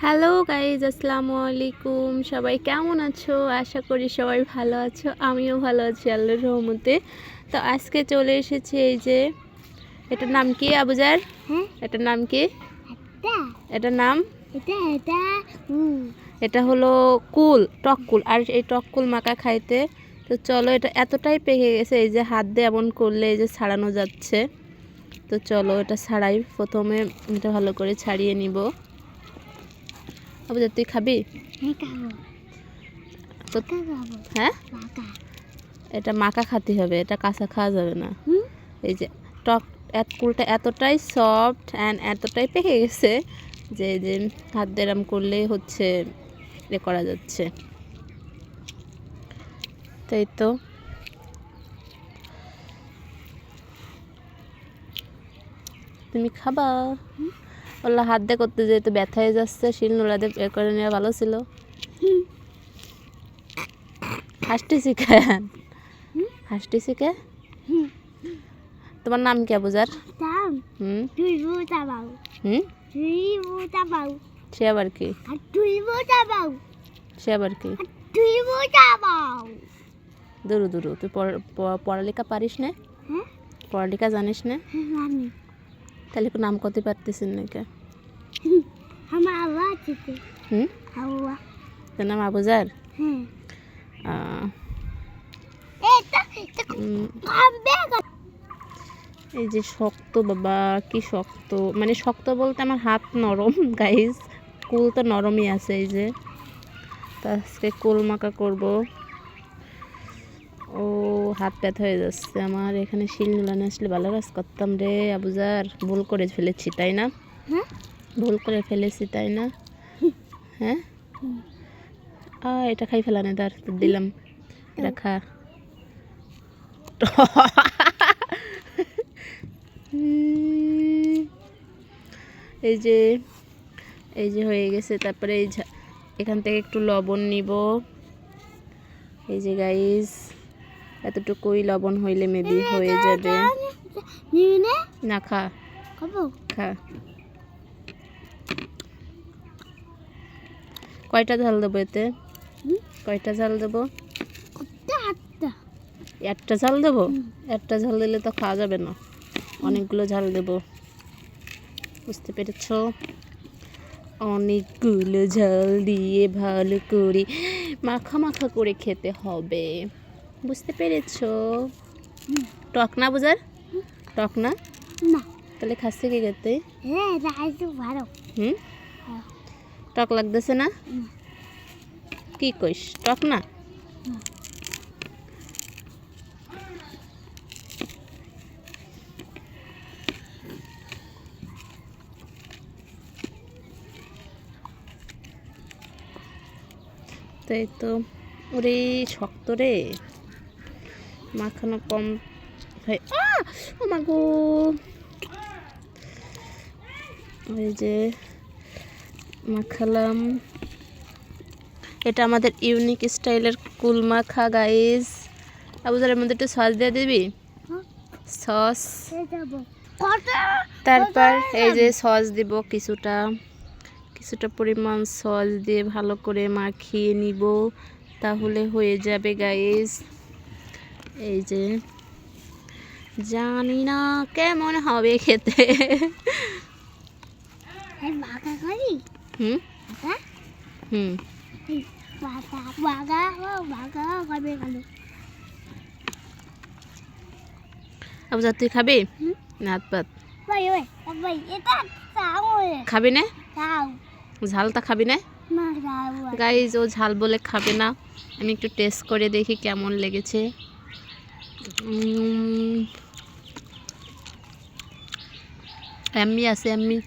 Hello guys, আসসালামু আলাইকুম। সবাই কেমন আছো? আশা করি সবাই ভালো আছো। আমিও ভালো আছি আল্লাহর রহমতে। তো আজকে চলে এসেছি এই যে, এটার নাম কি আবুজার? এটার নাম কি? এটার নাম এটা হলো কুল, টক কুল। আর এই টক কুল মাখা খাইতে। তো চলো, এটা এতটাই পেকে গেছে, এই যে হাত দিয়ে এমন করলে এই যে ছাড়ানো যাচ্ছে। তো চলো এটা ছাড়াই, প্রথমে এটা ভালো করে ছাড়িয়ে নিব। আবুজার তুই খাবি? তো হ্যাঁ, এটা মাখা খেতে হবে, এটা কাঁচা খাওয়া যাবে না। এই যে টক কুলটা এতটাই সফট অ্যান্ড এতটাই পেকে গেছে যে এই যে হাত দেরাম করলেই হচ্ছে এ করা যাচ্ছে। তাই তো তুমি খাবা? ওলা হাত দিয়ে করতে যেতে ব্যথা হয়ে যাচ্ছে, শিল নোড়াতে এ করে নেওয়া ভালো ছিল। হাসতেছি কেন? হাসতেছি কে? তোমার নাম কি আবুজার? সে আবার কি? সে আবার কি? দূরু দূরু, তুই পড়ালেখা পারিস না? পড়ালেখা জানিস না? তাহলে নাম করতে পারতেছিস না কে? তোর নাম আবুজার? এই যে শক্ত, বাবা কি শক্ত, মানে শক্ত বলতে আমার হাত নরম গাইজ, কুল তো নরমই আছে। এই যে তা আজকে কুল মাখা করব। ও হাত ব্যথা হয়ে যাচ্ছে আমার, এখানে শিল নোড়ানো আসলে ভালো কাজ করতাম রে আবুজার। ভুল করে ফেলেছি তাই না? ভুল করে ফেলেছি তাই না? হ্যাঁ, এটা খাই ফেলানে তার দিলাম, এটা খা। এই যে হয়ে গেছে। তারপরে এই এখান থেকে একটু লবণ নিব। এই যে গাইস, এতটুকুই লবণ হইলে মেবি হয়ে যাবে। না খা, খা। কয়টা ঝাল দেবো এতে? কয়টা ঝাল দেবো? একটা ঝাল দেবো? একটা ঝাল দিলে তো খাওয়া যাবে না, অনেকগুলো ঝাল দেবো, বুঝতে পেরেছ? অনেকগুলো ঝাল দিয়ে ভালো করে মাখা মাখা করে খেতে হবে, বুঝতে পেরেছ? টক না বুঝার? টক না? তাহলে খাচ্ছে কি খেতে? টক লাগতেছে না? কি কইস, টক না? তাই তো। ওরে শক্ত রে, মাখানো কম হয়। ও মা গো, ওই যে মাখালাম। এটা আমাদের ইউনিক স্টাইলের কুল মাখা গাইস। আবুজারের মধ্যে একটু সস দিয়ে দিবি, সস। তারপর এই যে সস দিব, কিছুটা পরিমাণ সস দিয়ে ভালো করে মাখিয়ে নিব, তাহলে হয়ে যাবে গাইস। এই যে জানি না কেমন হবে খেতে। আবুজার তুই খাবি না? হাত পাত খাবি না? ঝালটা খাবি না গাইজ? ও ঝাল বলে খাবে না। আমি একটু টেস্ট করে দেখি কেমন লেগেছে। এমনি আছে, এমনি।